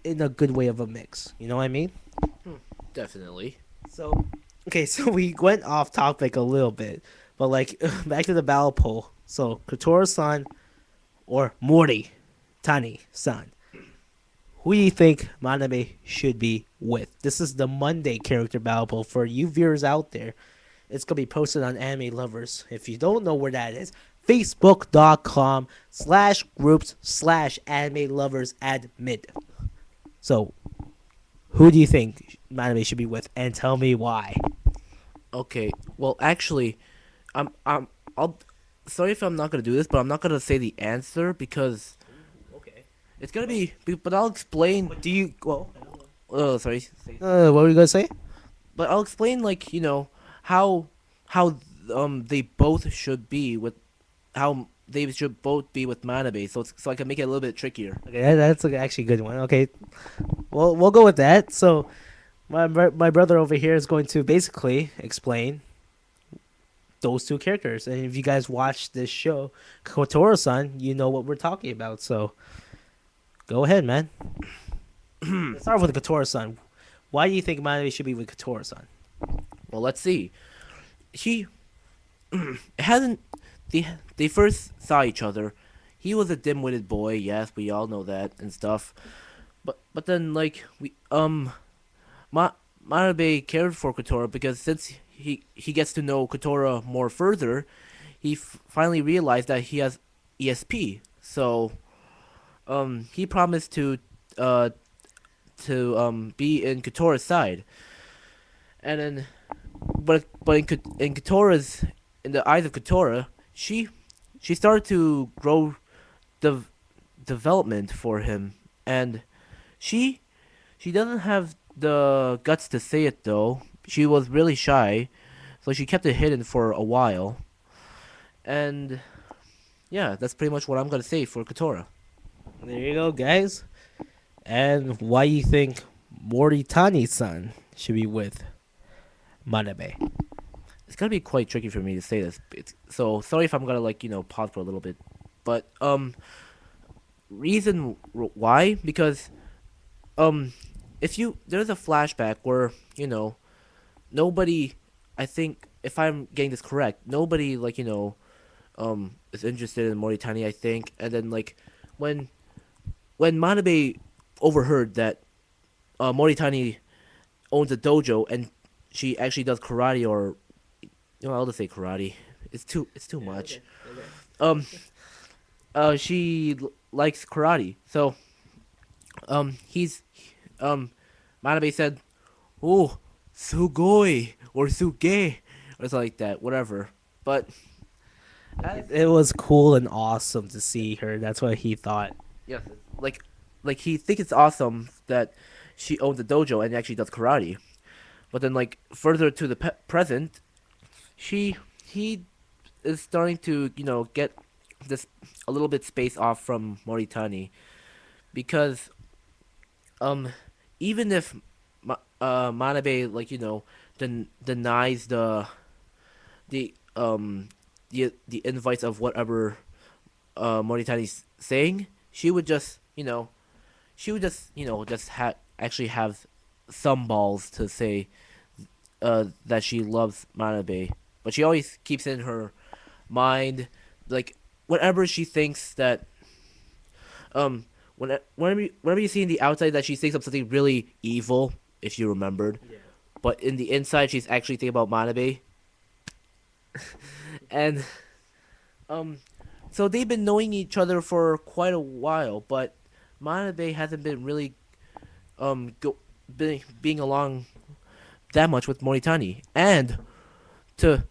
In a good way of a mix. You know what I mean? Definitely. So, okay, so we went off topic a little bit, but like back to the battle poll. So, Kotoura-san or Mori Tani-san, who do you think Manabe should be with? This is the Monday character battle poll for you viewers out there. It's going to be posted on Anime Lovers. If you don't know where that is, facebook.com/groups/Anime Lovers admit. So, who do you think Manabe should be with? And tell me why. Okay. Well, actually, I'll. Sorry if I'm not gonna do this, but I'm not gonna say the answer because. Okay. It's gonna be. But I'll explain. Do you? Well. Oh, sorry. What were you gonna say? But I'll explain how they both should be with how they should both be with Manabe, so I can make it a little bit trickier. Okay, that's actually a good one. Okay, well, we'll go with that. So, my brother over here is going to basically explain those two characters, and if you guys watch this show, Kotoura-san, you know what we're talking about. So, go ahead, man. Let's start with Kotoura-san. Why do you think Manabe should be with Kotoura-san? Well, let's see. He hasn't. They first saw each other. He was a dim-witted boy. Yes, we all know that and stuff. But then like Manabe cared for Kotora because since he gets to know Kotora more further, he finally realized that he has ESP. So he promised uh to be in Kotora's side, and then but in Kotora's in the eyes of Kotora, she started to grow the development for him, and she she doesn't have the guts to say it though. She was really shy, so she kept it hidden for a while. And yeah, that's pretty much what I'm gonna say for Kotora. There you go, guys. And why you think Moritani-san should be with Manabe? It's gonna be quite tricky for me to say this. So sorry if I'm gonna pause for a little bit, but why? Because if you there's a flashback where nobody, I think if I'm getting this correct, nobody is interested in Moritani, I think, and then when when Manabe overheard that Moritani owns a dojo and she actually does karate, or I'll just say karate. It's too much. Okay. She likes karate, so he's Manabe said, "Oh, sugoi or suge," or something like that, whatever. But It was cool and awesome to see her. That's what he thought. yes, like he thinks it's awesome that she owns a dojo and actually does karate. But then further to the present, he is starting to get this a little bit space off from Moritani, because even if Manabe denies the invites of whatever Moritani's saying, she would just actually have some balls to say that she loves Manabe, but she always keeps in her mind, whenever she thinks that whenever you see in the outside that she thinks of something really evil, if you remembered, Yeah. but in the inside she's actually thinking about Manabe. And so they've been knowing each other for quite a while, but Manabe hasn't been really being along that much with Moritani. And to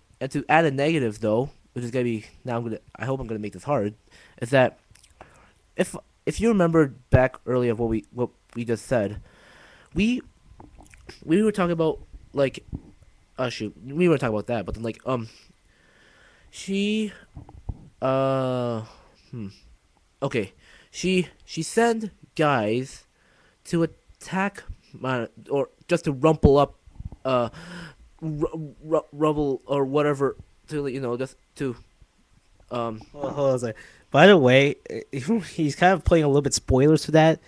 add a negative though, which is gonna be I hope I'm gonna make this hard, is that if you remember back earlier of what we just said, we were talking about we were talking about that, but then she okay, she sent guys to attack or just to rumple up rubble or whatever, to just to Hold on a second. By the way, he's kind of playing a little bit spoilers for that.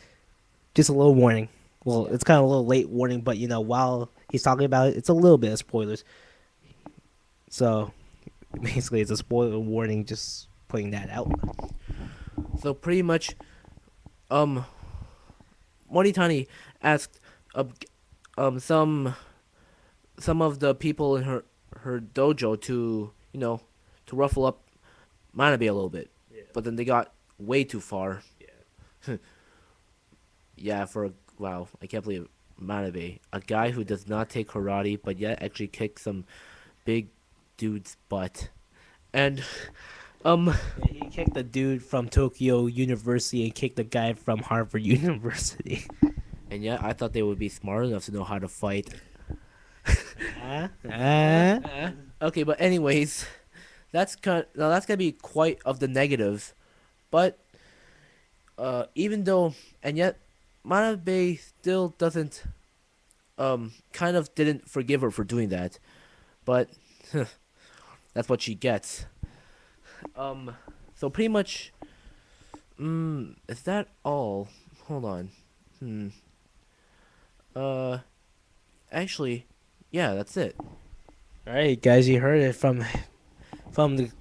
Just a little warning. Well, it's kind of a little late warning, but while he's talking about it, it's a little bit of spoilers. So basically, it's a spoiler warning. Just putting that out. so pretty much Moritani asked some of the people in her dojo to to ruffle up Manabe a little bit, but then they got way too far. Yeah, wow, I can't believe Manabe, a guy who does not take karate, but yet actually kicks some big dude's butt, and He kicked the dude from Tokyo University and kicked the guy from Harvard University. and yet I thought they would be smart enough to know how to fight. Okay, but anyways, that's gonna be quite of the negative, but even though and yet Manabe still doesn't kind of didn't forgive her for doing that, but that's what she gets. So pretty much, is that all? Hold on. Uh, actually, yeah, that's it. All right, guys, you heard it from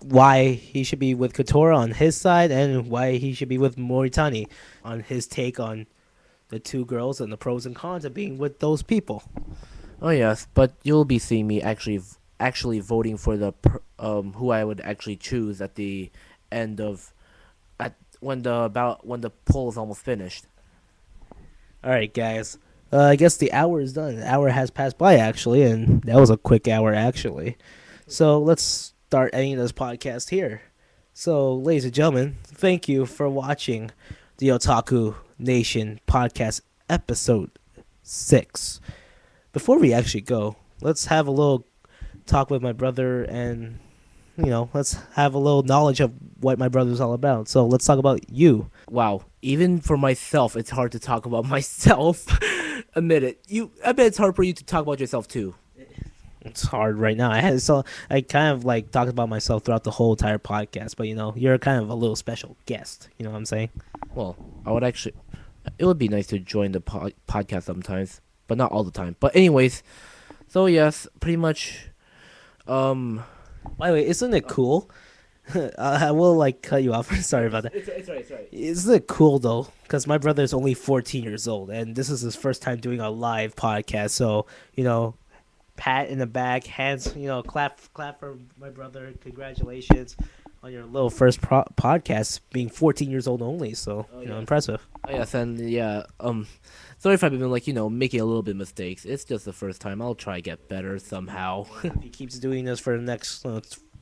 why he should be with Kotoura on his side and why he should be with Moritani on his take on the two girls and the pros and cons of being with those people. Oh yes, but you'll be seeing me actually voting for the who I would actually choose at the end of when the poll is almost finished. All right, guys. I guess the hour is done. The hour has passed by, actually, and that was a quick hour, actually. So let's start ending this podcast here. So, ladies and gentlemen, thank you for watching the Otaku Nation podcast episode 6. Before we actually go, let's have a little talk with my brother and, let's have a little knowledge of what my brother's all about. So let's talk about you. Wow, even for myself, it's hard to talk about myself. Admit it. I bet it's hard for you to talk about yourself too. It's hard right now. I kind of like talked about myself throughout the whole entire podcast, but you're kind of a little special guest. You know what I'm saying? Well, it would be nice to join the podcast sometimes, but not all the time. But anyways, so yes, pretty much. By the way, isn't it cool? I will cut you off. Sorry about that. It's right. Isn't it cool though? Because my brother is only 14 years old, and this is his first time doing a live podcast. So pat in the back, hands, clap for my brother. Congratulations on your little first podcast, being 14 years old only. So impressive. Oh yes, and yeah. Sorry if I've been making a little bit of mistakes. It's just the first time. I'll try to get better somehow. If he keeps doing this for the next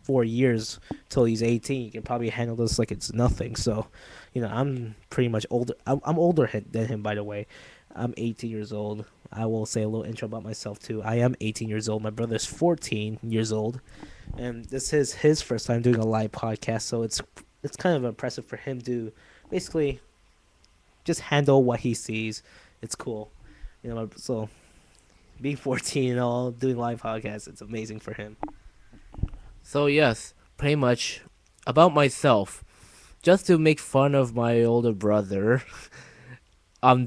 4 years till he's 18, he can probably handle this like it's nothing. So, I'm pretty much older. I'm older than him, by the way. I'm 18 years old. I will say a little intro about myself too. I am 18 years old. My brother's 14 years old, and this is his first time doing a live podcast. So it's kind of impressive for him to basically just handle what he sees. It's cool, So being 14 and all, doing live podcasts, it's amazing for him. So yes, pretty much about myself. Just to make fun of my older brother, I'm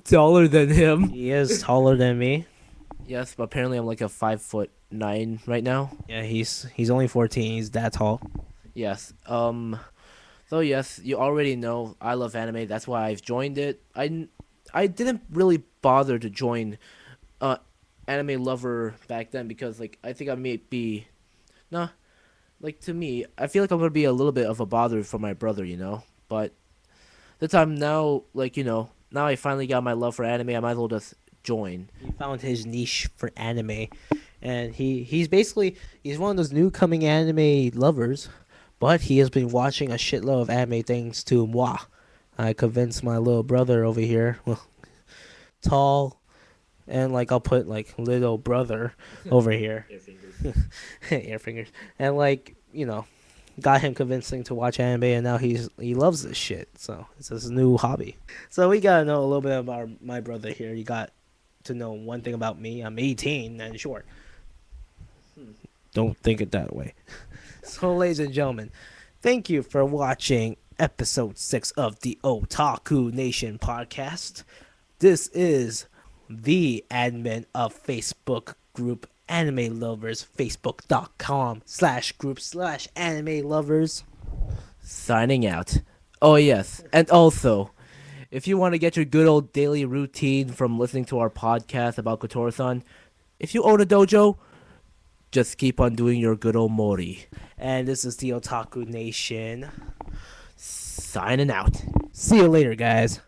taller than him. He is taller than me. Yes, but apparently I'm like a 5'9" right now. Yeah, he's only 14. He's that tall. Yes. So yes, you already know I love anime. That's why I've joined it. I didn't really bother to join Anime Lover back then because I think I may be to me, I feel like I'm gonna be a little bit of a bother for my brother, But the time now, now I finally got my love for anime, I might as well just join. He found his niche for anime, and he's one of those new coming anime lovers. But he has been watching a shitload of anime thanks to moi. I convinced my little brother over here, tall, and I'll put little brother over here. Air fingers. Air fingers. And got him convincing to watch anime, and now he loves this shit. So it's his new hobby. So we gotta know a little bit about my brother here. You got to know one thing about me. I'm 18 and short. Don't think it that way. So, ladies and gentlemen, thank you for watching episode 6 of the Otaku Nation podcast. This is the admin of Facebook group Anime Lovers, facebook.com/group/anime lovers. Signing out. Oh yes, and also, if you want to get your good old daily routine from listening to our podcast about Kotoura-san, if you own a dojo, just keep on doing your good old Mori. And this is the Otaku Nation. Signing out. See you later, guys.